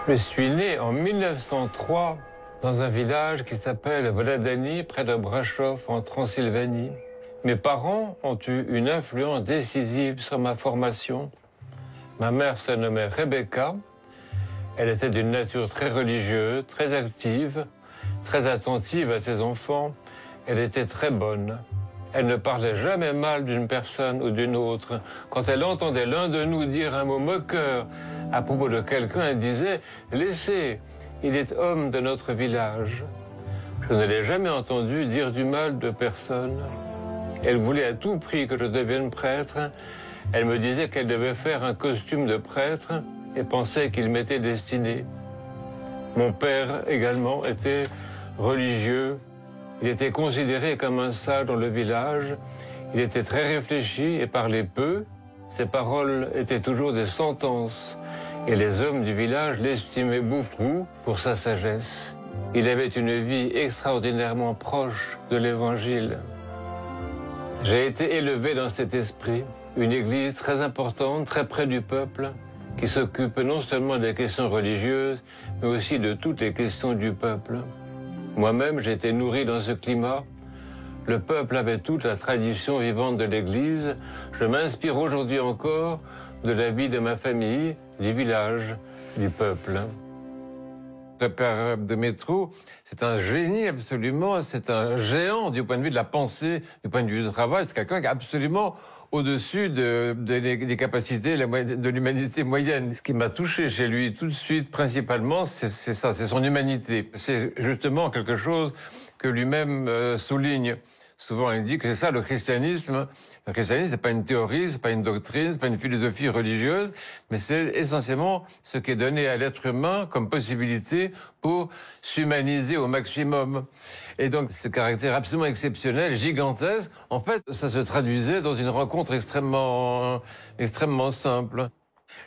Je suis né en 1903 dans un village qui s'appelle Vladani, près de Brașov, en Transylvanie. Mes parents ont eu une influence décisive sur ma formation. Ma mère se nommait Rebecca. Elle était d'une nature très religieuse, très active, très attentive à ses enfants. Elle était très bonne. Elle ne parlait jamais mal d'une personne ou d'une autre. Quand elle entendait l'un de nous dire un mot moqueur à propos de quelqu'un, elle disait « Laissez, il est homme de notre village ». Je ne l'ai jamais entendu dire du mal de personne. Elle voulait à tout prix que je devienne prêtre. Elle me disait qu'elle devait faire un costume de prêtre et pensait qu'il m'était destiné. Mon père également était religieux. Il était considéré comme un sage dans le village. Il était très réfléchi et parlait peu. Ses paroles étaient toujours des sentences. Et les hommes du village l'estimaient beaucoup pour sa sagesse. Il avait une vie extraordinairement proche de l'Évangile. J'ai été élevé dans cet esprit. Une église très importante, très près du peuple, qui s'occupe non seulement des questions religieuses, mais aussi de toutes les questions du peuple. Moi-même, j'ai été nourri dans ce climat. Le peuple avait toute la tradition vivante de l'Église. Je m'inspire aujourd'hui encore de la vie de ma famille, du village, du peuple. Le père Dumitru, c'est un génie absolument, c'est un géant du point de vue de la pensée, du point de vue du travail. C'est quelqu'un qui est absolument au-dessus des capacités de l'humanité moyenne. Ce qui m'a touché chez lui tout de suite, principalement, c'est ça, c'est son humanité. C'est justement quelque chose que lui-même souligne. Souvent, il dit que c'est ça le christianisme. Le christianisme, c'est pas une théorie, c'est pas une doctrine, c'est pas une philosophie religieuse, mais c'est essentiellement ce qui est donné à l'être humain comme possibilité pour s'humaniser au maximum. Et donc, ce caractère absolument exceptionnel, gigantesque, en fait, ça se traduisait dans une rencontre extrêmement simple.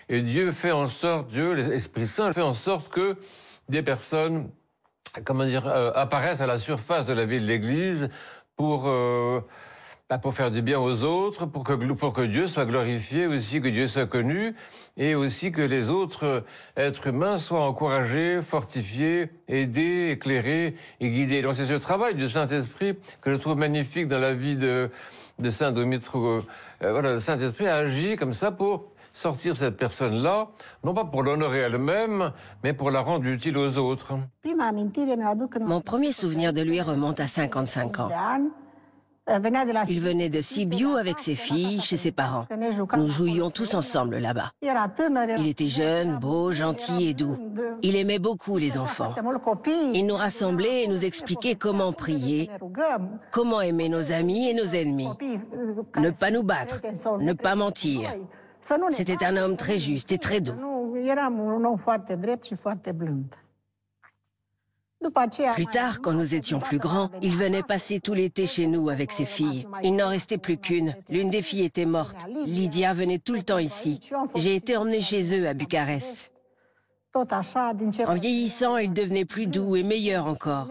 Et Dieu fait en sorte, l'Esprit Saint fait en sorte que des personnes, apparaissent à la surface de la vie de l'Église pour faire du bien aux autres, pour que Dieu soit glorifié aussi, que Dieu soit connu, et aussi que les autres êtres humains soient encouragés, fortifiés, aidés, éclairés et guidés. Donc c'est ce travail du Saint-Esprit que je trouve magnifique dans la vie de Saint Dumitru. Le Saint-Esprit agit comme ça pour sortir cette personne-là, non pas pour l'honorer elle-même, mais pour la rendre utile aux autres. Mon premier souvenir de lui remonte à 55 ans. Il venait de Sibiu avec ses filles, chez ses parents. Nous jouions tous ensemble là-bas. Il était jeune, beau, gentil et doux. Il aimait beaucoup les enfants. Il nous rassemblait et nous expliquait comment prier, comment aimer nos amis et nos ennemis, ne pas nous battre, ne pas mentir. C'était un homme très juste et très doux. Plus tard, quand nous étions plus grands, il venait passer tout l'été chez nous avec ses filles. Il n'en restait plus qu'une. L'une des filles était morte. Lydia venait tout le temps ici. J'ai été emmenée chez eux à Bucarest. En vieillissant, il devenait plus doux et meilleur encore.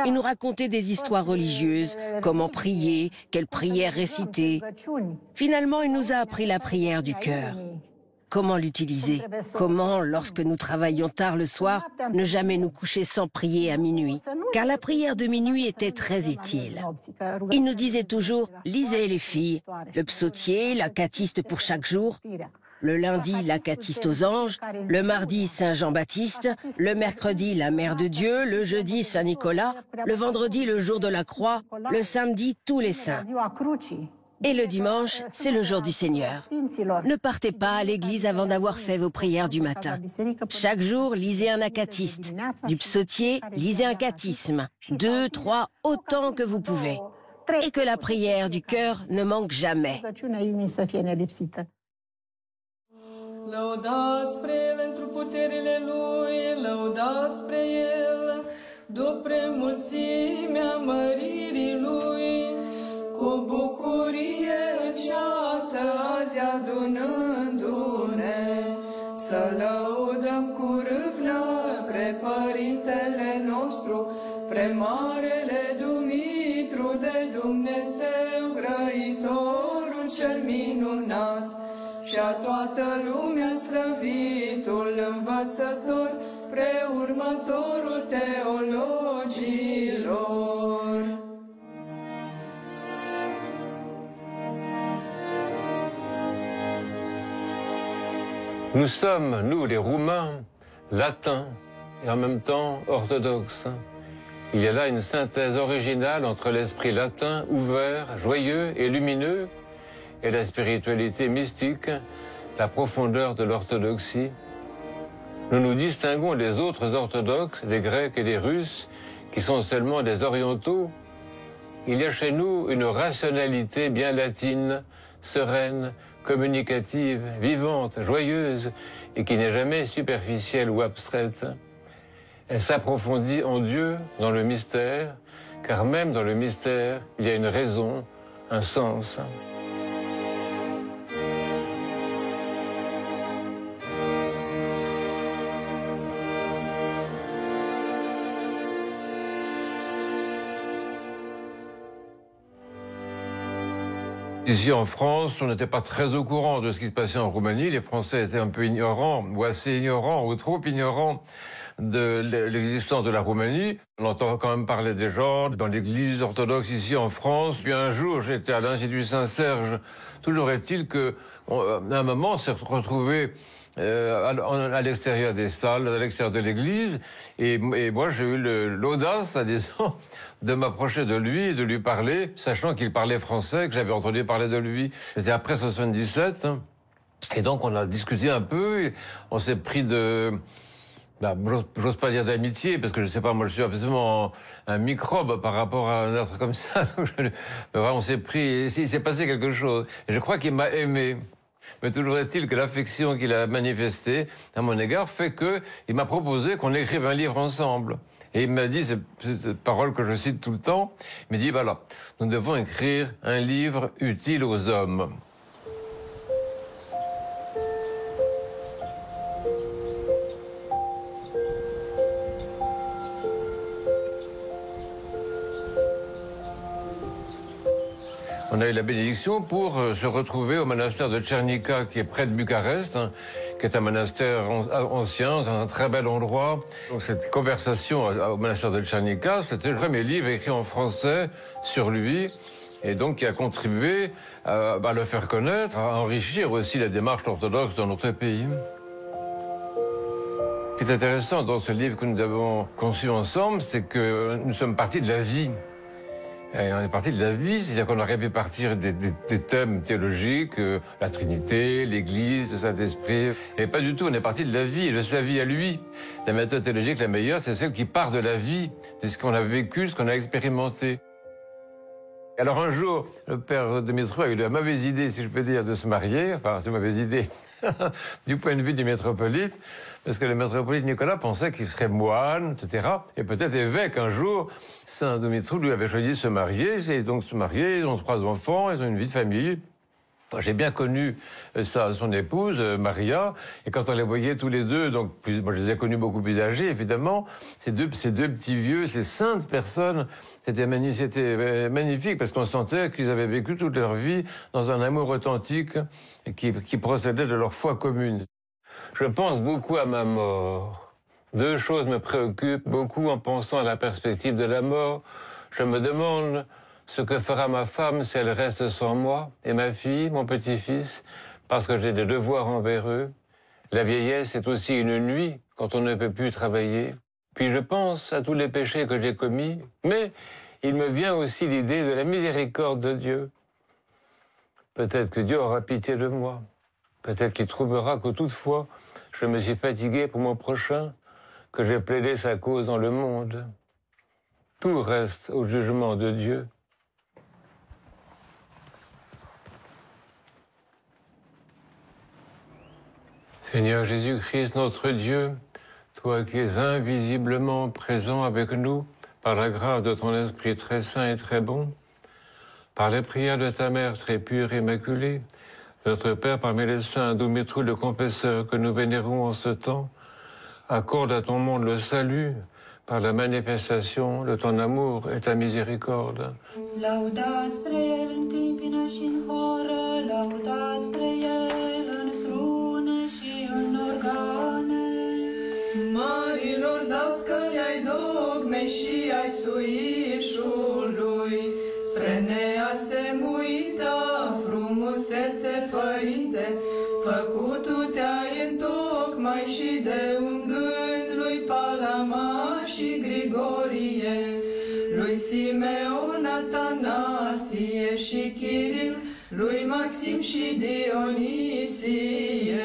Il nous racontait des histoires religieuses, comment prier, quelles prières réciter. Finalement, il nous a appris la prière du cœur. Comment l'utiliser? Comment, lorsque nous travaillions tard le soir, ne jamais nous coucher sans prier à minuit? Car la prière de minuit était très utile. Il nous disait toujours, lisez les filles, le psautier, l'acatiste pour chaque jour, le lundi l'acatiste aux anges, le mardi Saint Jean-Baptiste, le mercredi la Mère de Dieu, le jeudi Saint Nicolas, le vendredi le jour de la croix, le samedi tous les saints. Et le dimanche, c'est le jour du Seigneur. Ne partez pas à l'église avant d'avoir fait vos prières du matin. Chaque jour, lisez un acatiste. Du psautier, lisez un cathisme. 2, 3, autant que vous pouvez. Et que la prière du cœur ne manque jamais. Lăudați spre El întru puterile Lui, lăudați spre El, dupre mulțimea măririi Lui, cu bucurie înceată azi adunându-ne, să lăudăm cu râvnă pre Părintele nostru, pre Marele Dumitru de Dumnezeu, Grăitorul cel minunat, și a toată lumea slăvitul învățător, spre următorul teologilor. Nous sommes, nous les Roumains, latins et en même temps orthodoxes. Il y a là une synthèse originale entre l'esprit latin ouvert, joyeux et lumineux et la spiritualité mystique, la profondeur de l'orthodoxie. Nous nous distinguons des autres orthodoxes, des Grecs et des Russes, qui sont seulement des orientaux. Il y a chez nous une rationalité bien latine, sereine, communicative, vivante, joyeuse, et qui n'est jamais superficielle ou abstraite. Elle s'approfondit en Dieu, dans le mystère, car même dans le mystère, il y a une raison, un sens. Ici en France, on n'était pas très au courant de ce qui se passait en Roumanie. Les Français étaient un peu ignorants, ou assez ignorants, ou trop ignorants de l'existence de la Roumanie. On entend quand même parler des gens dans l'église orthodoxe ici en France. Puis un jour, j'étais à l'Institut Saint-Serge. Toujours est-il que, à un moment, on s'est retrouvé à l'extérieur des salles, à l'extérieur de l'église. Et moi, j'ai eu l'audace, disons, de m'approcher de lui et de lui parler, sachant qu'il parlait français, que j'avais entendu parler de lui. C'était après 77. Et donc, on a discuté un peu. Et on s'est pris de... j'ose pas dire d'amitié, parce que je sais pas, moi je suis absolument un microbe par rapport à un être comme ça. Mais voilà, on s'est pris, il s'est passé quelque chose. Et je crois qu'il m'a aimé. Mais toujours est-il que l'affection qu'il a manifestée à mon égard fait qu'il m'a proposé qu'on écrive un livre ensemble. Et il m'a dit, cette parole que je cite tout le temps, il m'a dit, voilà, nous devons écrire un livre utile aux hommes. On a eu la bénédiction pour se retrouver au monastère de Cernica, qui est près de Bucarest, qui est un monastère ancien, dans un très bel endroit. Donc cette conversation au monastère de Cernica, c'était le premier livre écrit en français sur lui, et donc qui a contribué à le faire connaître, à enrichir aussi la démarche orthodoxe dans notre pays. Ce qui est intéressant dans ce livre que nous avons conçu ensemble, c'est que nous sommes partis de la vie. Et on est parti de la vie, c'est-à-dire qu'on aurait pu partir des thèmes théologiques, la Trinité, l'Église, le Saint-Esprit. Et pas du tout, on est parti de la vie et de sa vie à lui. La méthode théologique la meilleure, c'est celle qui part de la vie, c'est ce qu'on a vécu, ce qu'on a expérimenté. Alors un jour, le père Dumitru a eu la mauvaise idée, si je peux dire, de se marier. Enfin, c'est une mauvaise idée du point de vue du métropolite, parce que le métropolite Nicolas pensait qu'il serait moine, etc. Et peut-être évêque un jour. Saint Dumitru lui avait choisi de se marier, et donc se marier, ils ont 3 enfants, ils ont une vie de famille. J'ai bien connu son épouse, Maria, et quand on les voyait tous les deux, donc moi je les ai connus beaucoup plus âgés, évidemment, ces deux petits vieux, ces saintes personnes, c'était magnifique, parce qu'on sentait qu'ils avaient vécu toute leur vie dans un amour authentique qui procédait de leur foi commune. Je pense beaucoup à ma mort. 2 choses me préoccupent beaucoup en pensant à la perspective de la mort. Je me demande ce que fera ma femme si elle reste sans moi, et ma fille, mon petit-fils, parce que j'ai des devoirs envers eux. La vieillesse est aussi une nuit, quand on ne peut plus travailler. Puis je pense à tous les péchés que j'ai commis, mais il me vient aussi l'idée de la miséricorde de Dieu. Peut-être que Dieu aura pitié de moi. Peut-être qu'il trouvera que toutefois, je me suis fatigué pour mon prochain, que j'ai plaidé sa cause dans le monde. Tout reste au jugement de Dieu. Seigneur Jésus-Christ, notre Dieu, toi qui es invisiblement présent avec nous, par la grâce de ton Esprit très saint et très bon, par les prières de ta Mère très pure et immaculée, notre Père parmi les saints, Dumitru le confesseur que nous vénérons en ce temps, accorde à ton monde le salut par la manifestation de ton amour et ta miséricorde. Laudați spre El în timpină și în horă, laudați spre El în strune și în organe. Maria dogme și ai suișului, spre neasemuita frumusețe, Părinte, făcut-tu te-ai întocmai și de un gând lui Palama și Grigorie, lui Simeon, Atanasie și Chiril, lui Maxim și Dionisie.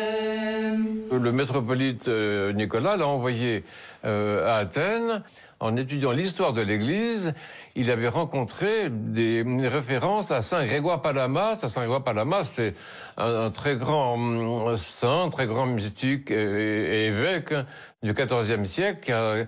Le métropolite Nicolas l'a envoyé à Athènes. En étudiant l'histoire de l'Église, il avait rencontré des références à Saint Grégoire Palamas. Saint Grégoire Palamas, c'est un très grand saint, très grand mystique et évêque du XIVe siècle qui a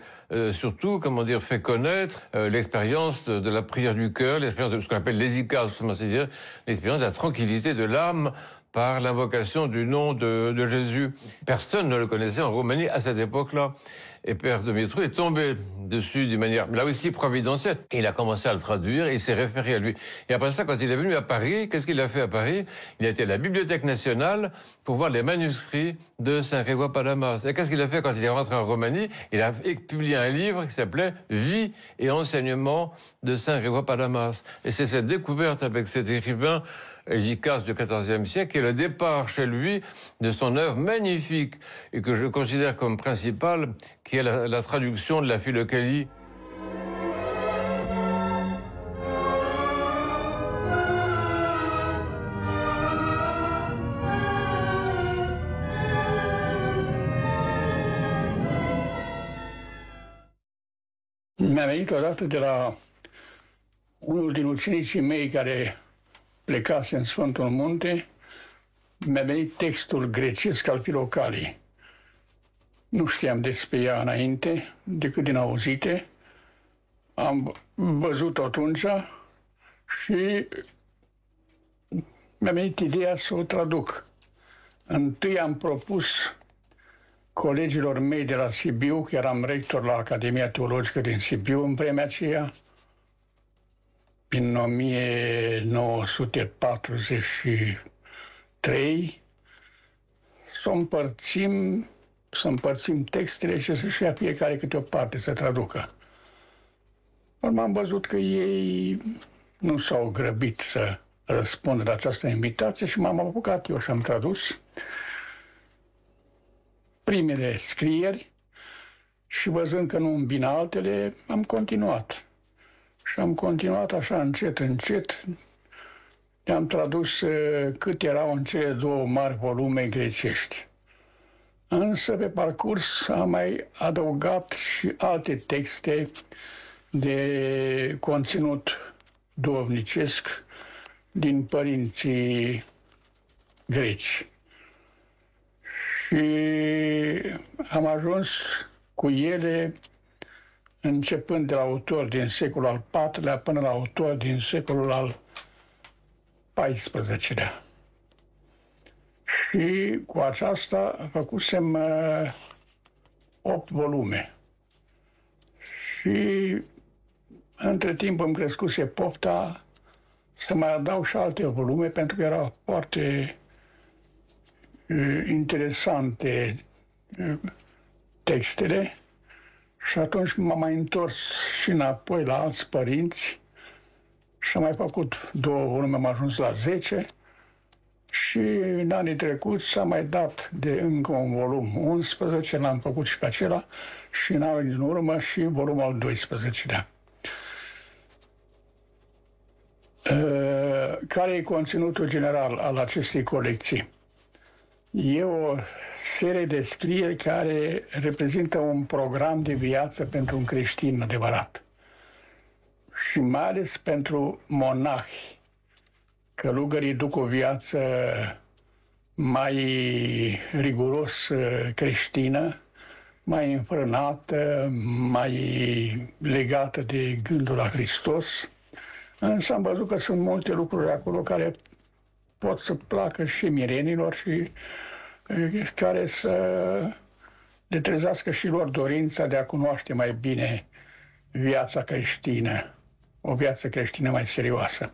surtout, comment dire, fait connaître l'expérience de la prière du cœur, l'expérience de ce qu'on appelle l'hésychasme, c'est-à-dire l'expérience de la tranquillité de l'âme par l'invocation du nom de Jésus. Personne ne le connaissait en Roumanie à cette époque-là. Et Père Dumitru est tombé dessus d'une manière, là aussi, providentielle. Et il a commencé à le traduire et il s'est référé à lui. Et après ça, quand il est venu à Paris, qu'est-ce qu'il a fait à Paris? Il a été à la Bibliothèque nationale pour voir les manuscrits de Saint Grégoire Palamas. Et qu'est-ce qu'il a fait quand il est rentré en Roumanie? Il a publié un livre qui s'appelait « Vie et enseignement de Saint Grégoire Palamas ». Et c'est cette découverte avec cet écrivain Hésychas du XIVe siècle, qui est le départ chez lui de son œuvre magnifique et que je considère comme principale, qui est la traduction de la Philokalie. Mi-a venit odată de la unul din ucenicii mei care plecase în Sfântul Munte, mi-a venit textul grecesc al Filocalii. Nu știam despre ea înainte, decât din auzite. Am văzut-o atunci și mi-a venit ideea să o traduc. Întâi am propus colegilor mei de la Sibiu, că eram rector la Academia Teologică din Sibiu în vremea aceea, în 1943, să împărțim textele și să-și ia fiecare câte o parte să traducă. Am văzut că ei nu s-au grăbit să răspundă la această invitație și m-am apucat eu și am tradus primele scrieri și văzând că nu îmi vin altele, am continuat. Și am continuat așa încet, încet. Ne-am tradus cât erau în cele două mari volume grecești. Însă, pe parcurs, am mai adăugat și alte texte de conținut duhovnicesc din părinții greci. Și am ajuns cu ele începând de la autor din secolul al IV-lea până la autor din secolul al XIV-lea. Și cu aceasta făcusem 8 volume. Și între timp îmi crescuse pofta să mai adaug și alte volume, pentru că erau foarte interesante textele. Și atunci m-am mai întors și înapoi la alți părinți și am mai făcut 2 volume, am ajuns la 10 și în anii trecuți s-a mai dat de încă un volum 11, l-am făcut și pe acela și în anii din urmă și volumul al 12-lea. Care e conținutul general al acestei colecții? E o serie de scrieri care reprezintă un program de viață pentru un creștin adevărat. Și mai ales pentru monahi. Călugării duc o viață mai riguros creștină, mai înfrânată, mai legată de gândul la Hristos. Însă am văzut că sunt multe lucruri acolo care pot să placă și mirenilor și care să le trezească și lor dorința de a cunoaște mai bine viața creștină, o viață creștină mai serioasă.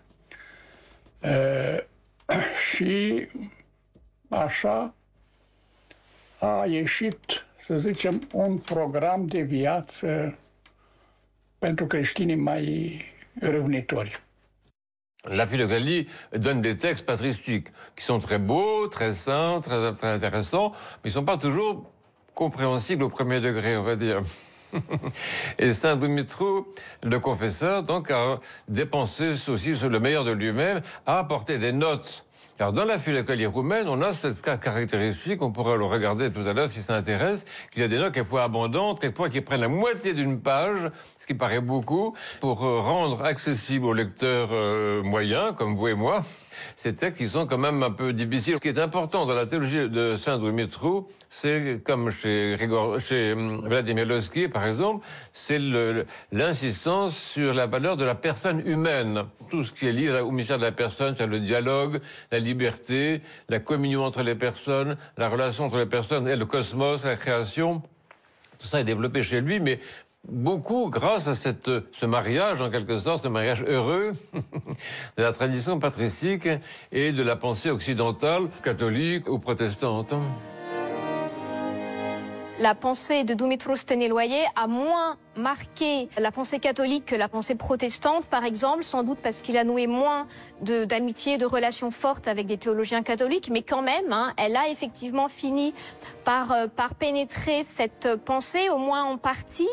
Și așa a ieșit, să zicem, un program de viață pentru creștinii mai râvnitori. La Philokalie donne des textes patristiques qui sont très beaux, très saints, très intéressants, mais ils ne sont pas toujours compréhensibles au premier degré, on va dire. Et Saint Dumitru, le confesseur, donc, a dépensé aussi le meilleur de lui-même, a apporté des notes. Alors, dans la Philokalie roumaine, on a cette caractéristique, on pourra le regarder tout à l'heure si ça intéresse, qu'il y a des notes quelquefois abondantes, quelquefois qui prennent la moitié d'une page, ce qui paraît beaucoup, pour rendre accessible aux lecteurs moyens, comme vous et moi, ces textes qui sont quand même un peu difficiles. Ce qui est important dans la théologie de Saint Dumitru, c'est comme chez Vladimir Lossky, par exemple, c'est l'insistance sur la valeur de la personne humaine. Tout ce qui est lié au mystère de la personne, c'est le dialogue, la liberté, la communion entre les personnes, la relation entre les personnes et le cosmos, la création. Tout ça est développé chez lui, mais beaucoup grâce à ce mariage, en quelque sorte, ce mariage heureux de la tradition patristique et de la pensée occidentale, catholique ou protestante. La pensée de Dumitru Stăniloae a moins marqué la pensée catholique que la pensée protestante, par exemple, sans doute parce qu'il a noué moins d'amitié, de relations fortes avec des théologiens catholiques, mais quand même, elle a effectivement fini par pénétrer cette pensée, au moins en partie.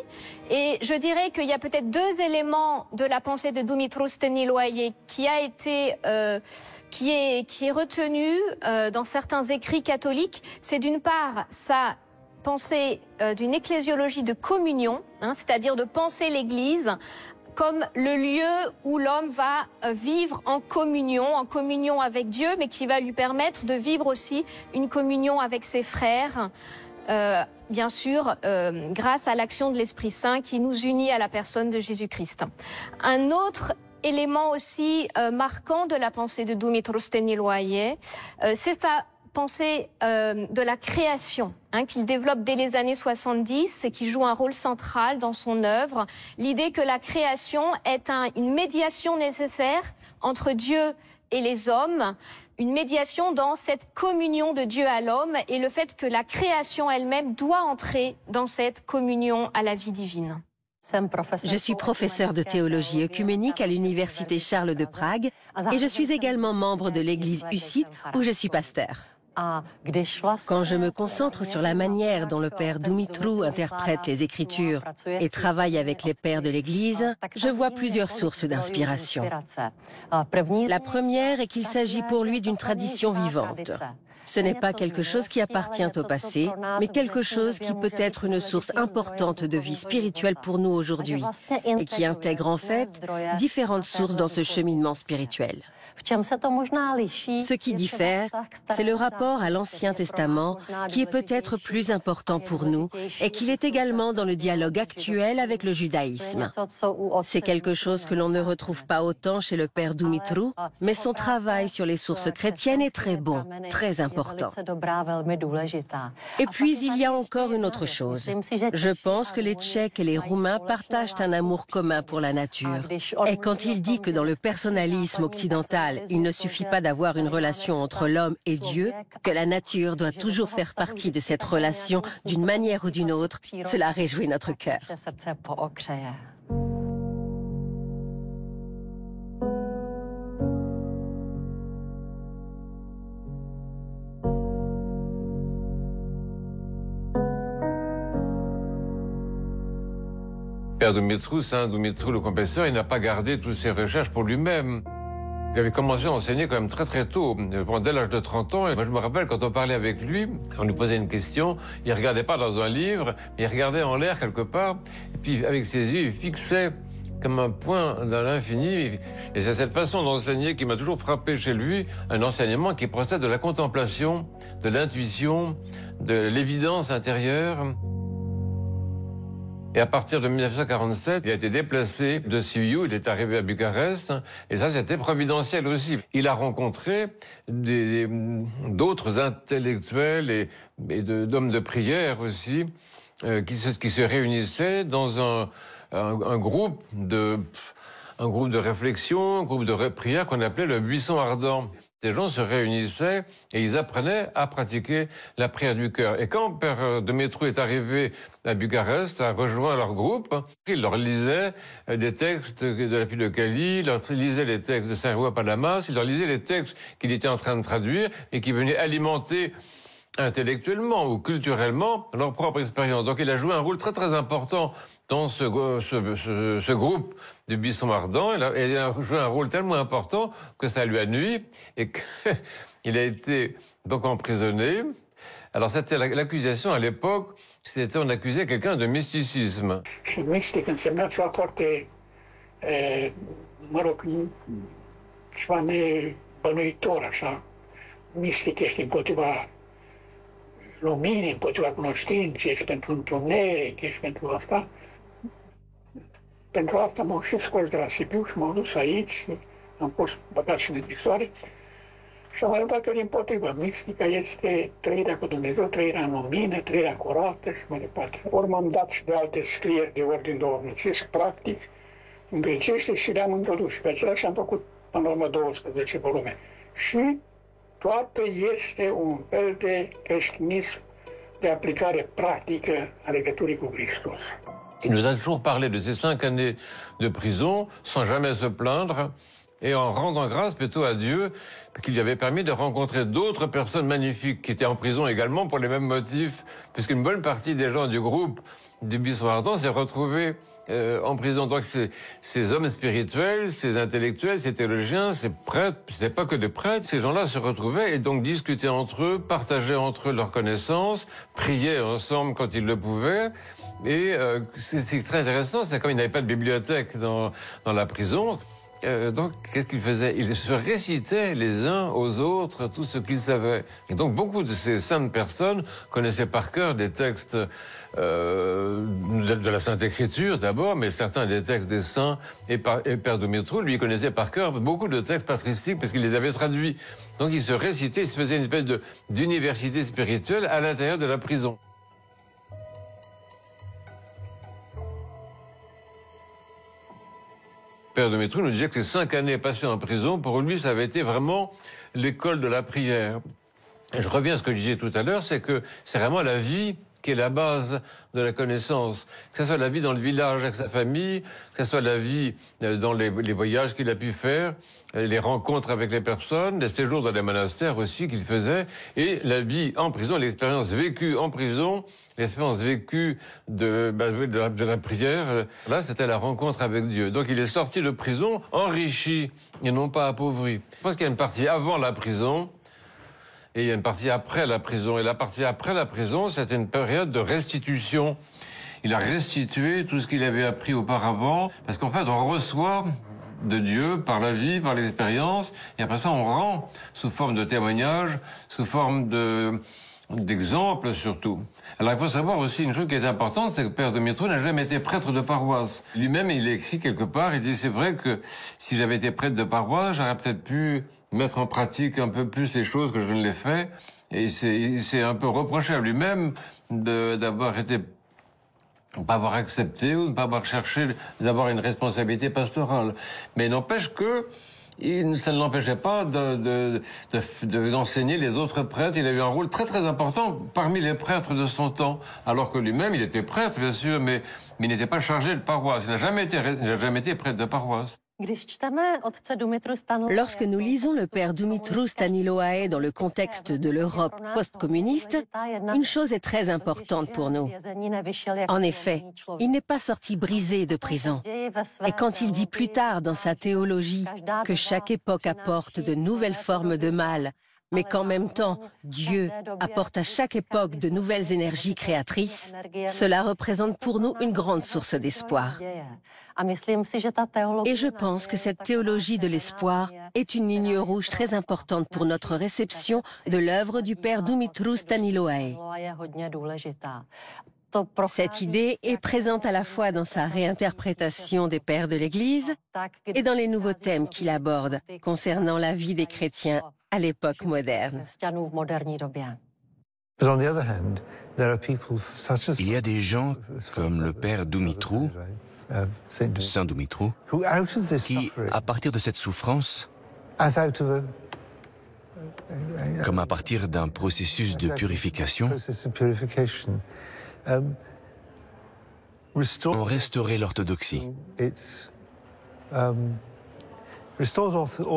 Et je dirais qu'il y a peut-être deux éléments de la pensée de Dumitru Stăniloae qui est retenu dans certains écrits catholiques. C'est d'une part sa pensée d'une ecclésiologie de communion, c'est-à-dire de penser l'Église comme le lieu où l'homme va vivre en communion avec Dieu, mais qui va lui permettre de vivre aussi une communion avec ses frères, bien sûr, grâce à l'action de l'Esprit Saint qui nous unit à la personne de Jésus-Christ. Un autre élément aussi marquant de la pensée de Dumitru Stăniloae, c'est sa pensée de la création, qu'il développe dès les années 70 et qui joue un rôle central dans son œuvre. L'idée que la création est une médiation nécessaire entre Dieu et les hommes, une médiation dans cette communion de Dieu à l'homme et le fait que la création elle-même doit entrer dans cette communion à la vie divine. Je suis professeur de théologie œcuménique à l'université Charles de Prague et je suis également membre de l'église Hussite où je suis pasteur. Quand je me concentre sur la manière dont le père Dumitru interprète les Écritures et travaille avec les pères de l'Église, je vois plusieurs sources d'inspiration. La première est qu'il s'agit pour lui d'une tradition vivante. Ce n'est pas quelque chose qui appartient au passé, mais quelque chose qui peut être une source importante de vie spirituelle pour nous aujourd'hui et qui intègre en fait différentes sources dans ce cheminement spirituel. Ce qui diffère, c'est le rapport à l'Ancien Testament qui est peut-être plus important pour nous et qu'il est également dans le dialogue actuel avec le judaïsme. C'est quelque chose que l'on ne retrouve pas autant chez le père Dumitru, mais son travail sur les sources chrétiennes est très bon, très important. Et puis il y a encore une autre chose. Je pense que les Tchèques et les Roumains partagent un amour commun pour la nature. Et quand il dit que dans le personnalisme occidental, il ne suffit pas d'avoir une relation entre l'homme et Dieu, que la nature doit toujours faire partie de cette relation d'une manière ou d'une autre, cela réjouit notre cœur. Père Dumitru, Saint Dumitru, le confesseur, il n'a pas gardé toutes ses recherches pour lui-même. Il avait commencé à enseigner quand même très très tôt, dès l'âge de 30 ans. Et moi je me rappelle quand on parlait avec lui, on lui posait une question, il ne regardait pas dans un livre, mais il regardait en l'air quelque part, et puis avec ses yeux il fixait comme un point dans l'infini. Et c'est cette façon d'enseigner qui m'a toujours frappé chez lui, un enseignement qui procède de la contemplation, de l'intuition, de l'évidence intérieure. Et à partir de 1947, il a été déplacé de Sibiu, il est arrivé à Bucarest, et ça c'était providentiel aussi. Il a rencontré d'autres intellectuels et d'hommes de prière aussi, qui se réunissaient dans un groupe de réflexion, un groupe de prière qu'on appelait le Buisson Ardent. Ces gens se réunissaient et ils apprenaient à pratiquer la prière du cœur. Et quand Père Dumitru est arrivé à Bucarest, a rejoint leur groupe, il leur lisait des textes de la fille de Cali, il leur lisait les textes de Saint-Rouet Palamas, il leur lisait les textes qu'il était en train de traduire et qui venaient alimenter intellectuellement ou culturellement leur propre expérience. Donc il a joué un rôle très très important dans ce groupe du Buisson Ardent. Il a joué un rôle tellement important que ça lui a nui et qu'il a été donc emprisonné. Alors c'était l'accusation à l'époque, on accusait quelqu'un de mysticisme. Și mistic însemna ceva foarte, mă rog, ceva nebănuitor, așa. Mistic ești împotriva luminii, împotriva cunoștinței, ești pentru întuneric, ești pentru asta. Pentru asta m-au și scos de la Sibiu și m-au dus aici și am fost băgat și în închisoare. Și am arătat că, dimpotrivă, mistica este trăirea cu Dumnezeu, trăirea în lumină, trăirea curată și mai departe. Ori m-am dat și de alte scrieri de ordin duhovnicesc, practic, în grecește și le-am introdus. Și pe același am făcut până la urmă 12 volume. Și toată este un fel de creștinism de aplicare practică a legăturii cu Hristos. Il nous a toujours parlé de ces 5 années de prison, sans jamais se plaindre, et en rendant grâce plutôt à Dieu, qu'il lui avait permis de rencontrer d'autres personnes magnifiques qui étaient en prison également pour les mêmes motifs, puisqu'une bonne partie des gens du groupe du Buisson Ardent s'est retrouvée en prison. Donc ces hommes spirituels, ces intellectuels, ces théologiens, ces prêtres, c'était pas que des prêtres, ces gens-là se retrouvaient et donc discutaient entre eux, partageaient entre eux leurs connaissances, priaient ensemble quand ils le pouvaient. Et c'est très intéressant, c'est comme il n'avait pas de bibliothèque dans la prison. Donc, qu'est-ce qu'ils faisaient? Ils se récitaient les uns aux autres tout ce qu'ils savaient. Et donc, beaucoup de ces saintes personnes connaissaient par cœur des textes de la Sainte Écriture d'abord, mais certains des textes des saints et Père Dumitru, lui, connaissait par cœur beaucoup de textes patristiques parce qu'il les avait traduits. Donc, il se récitait, il se faisait une espèce d'université spirituelle à l'intérieur de la prison. Père Dumitru nous disait que ces 5 années passées en prison, pour lui, ça avait été vraiment l'école de la prière. Et je reviens à ce que je disais tout à l'heure, c'est que c'est vraiment la vie qui est la base de la connaissance. Que ce soit la vie dans le village avec sa famille, que ce soit la vie dans les voyages qu'il a pu faire, les rencontres avec les personnes, les séjours dans les monastères aussi qu'il faisait, et la vie en prison, l'expérience vécue en prison, l'expérience vécue de la prière. Là, c'était la rencontre avec Dieu. Donc il est sorti de prison enrichi et non pas appauvri. Je pense qu'il y a une partie avant la prison, et il y a une partie après la prison. Et la partie après la prison, c'était une période de restitution. Il a restitué tout ce qu'il avait appris auparavant, parce qu'en fait, on reçoit de Dieu par la vie, par l'expérience, et après ça, on rend sous forme de témoignage, sous forme d'exemples surtout. Alors il faut savoir aussi une chose qui est importante, c'est que Père Dumitru n'a jamais été prêtre de paroisse. Lui-même, il écrit quelque part, il dit c'est vrai que si j'avais été prêtre de paroisse, j'aurais peut-être pu mettre en pratique un peu plus les choses que je ne l'ai fait. Et il s'est un peu reproché à lui-même d'avoir été, pas avoir accepté ou de ne pas avoir cherché d'avoir une responsabilité pastorale. Mais il n'empêche que ça ne l'empêchait pas d'enseigner les autres prêtres. Il a eu un rôle très très important parmi les prêtres de son temps. Alors que lui-même, il était prêtre, bien sûr, mais il n'était pas chargé de paroisse. Il n'a jamais été prêtre de paroisse. Lorsque nous lisons le père Dumitru Staniloae dans le contexte de l'Europe post-communiste, une chose est très importante pour nous. En effet, il n'est pas sorti brisé de prison. Et quand il dit plus tard dans sa théologie que chaque époque apporte de nouvelles formes de mal, mais qu'en même temps, Dieu apporte à chaque époque de nouvelles énergies créatrices, cela représente pour nous une grande source d'espoir. Et je pense que cette théologie de l'espoir est une ligne rouge très importante pour notre réception de l'œuvre du père Dumitru Staniloae. Cette idée est présente à la fois dans sa réinterprétation des pères de l'Église et dans les nouveaux thèmes qu'il aborde concernant la vie des chrétiens à l'époque moderne. Il y a des gens comme le père Dumitru, Saint Dumitru, qui, à partir de cette souffrance, comme à partir d'un processus de purification, ont restauré l'orthodoxie.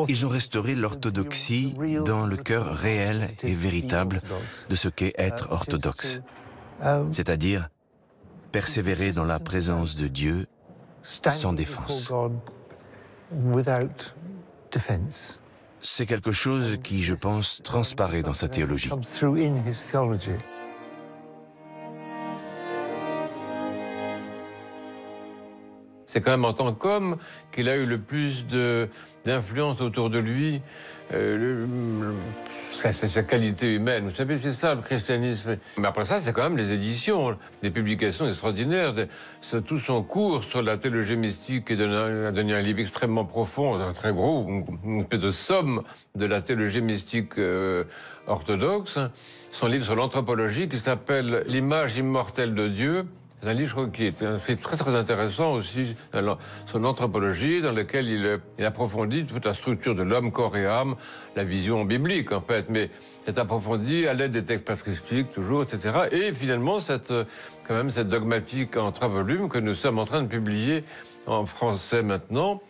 Ils ont restauré l'orthodoxie dans le cœur réel et véritable de ce qu'est être orthodoxe, c'est-à-dire persévérer dans la présence de Dieu sans défense. C'est quelque chose qui, je pense, transparaît dans sa théologie. C'est quand même en tant qu'homme qu'il a eu le plus d'influence autour de lui, sa qualité humaine. Vous savez, c'est ça le christianisme. Mais après ça, c'est quand même les éditions, des publications extraordinaires. Tout son cours sur la théologie mystique a donné un livre extrêmement profond, très gros, une espèce de somme de la théologie mystique orthodoxe. Son livre sur l'anthropologie qui s'appelle « L'image immortelle de Dieu ». C'est un livre qui est très très intéressant aussi sur l'anthropologie, dans lequel il approfondit toute la structure de l'homme, corps et âme, la vision biblique en fait, mais c'est approfondi à l'aide des textes patristiques toujours, etc. Et finalement cette dogmatique en 3 volumes que nous sommes en train de publier en français maintenant.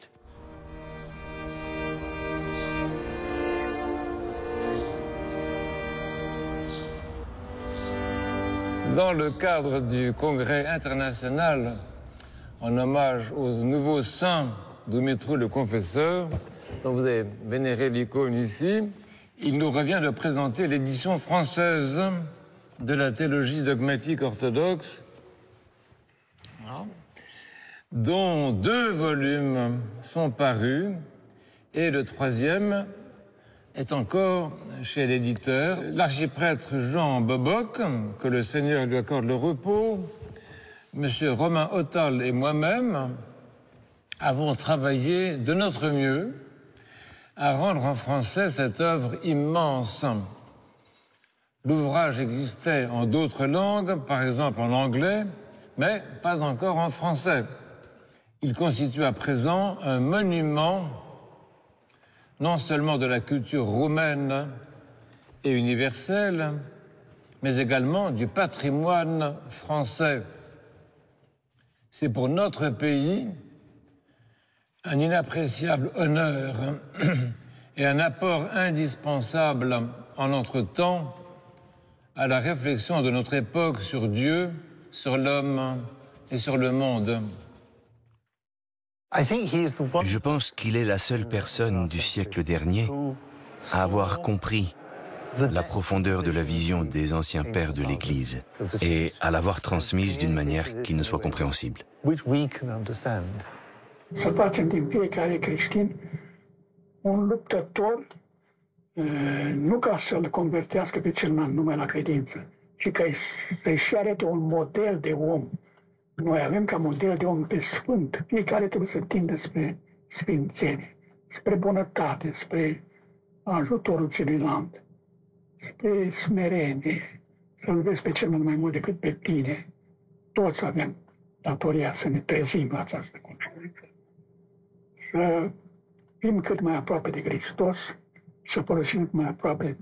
Dans le cadre du congrès international en hommage au nouveau saint Dumitru le Confesseur, dont vous avez vénéré l'icône ici, il nous revient de présenter l'édition française de la théologie dogmatique orthodoxe, dont 2 volumes sont parus et le 3e est encore chez l'éditeur. L'archiprêtre Jean Boboc, que le Seigneur lui accorde le repos, Monsieur Romain Ottal et moi-même avons travaillé de notre mieux à rendre en français cette œuvre immense. L'ouvrage existait en d'autres langues, par exemple en anglais, mais pas encore en français. Il constitue à présent un monument non seulement de la culture roumaine et universelle, mais également du patrimoine français. C'est pour notre pays un inappréciable honneur et un apport indispensable en notre temps à la réflexion de notre époque sur Dieu, sur l'homme et sur le monde. Je pense qu'il est la seule personne du siècle dernier à avoir compris la profondeur de la vision des anciens pères de l'Église et à l'avoir transmise d'une manière qui ne soit compréhensible. Să facem din fiecare creștin un luptător, nu ca să-l convertească pe celălalt numai la credință, ci ca să-și arate un model de om. Noi avem ca model de om pe sfânt. Fiecare trebuie să tindă spre sfințenie, spre bunătate, spre ajutorul celuilalt, spre smerenie, să-l vezi pe celălalt mai mult decât pe tine. Toți avem datoria să ne trezim la această conștiință, să fim cât mai aproape de Hristos, să folosim cât mai aproape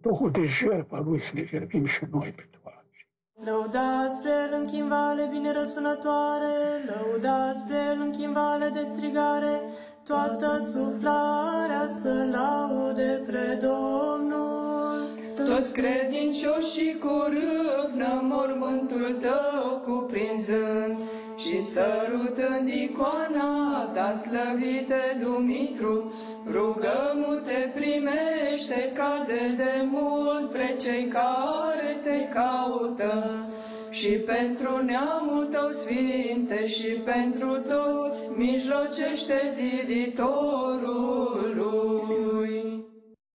Duhul de jertfă a Lui, să ne jertfim și noi pentru alții. Lăuda spre El în chimvale bine răsunătoare, lăuda spre El în chimvale de strigare, toată suflarea să laude pre Domnul. Toți credincioșii cu râvnă mormântul Tău cuprinzând și sărutând icoana Ta slăvite Dumitru, rugăm-te primește ca de demult pre cei care Te caută și pentru neamul Tău sfinte și pentru toți mijlocește ziditorul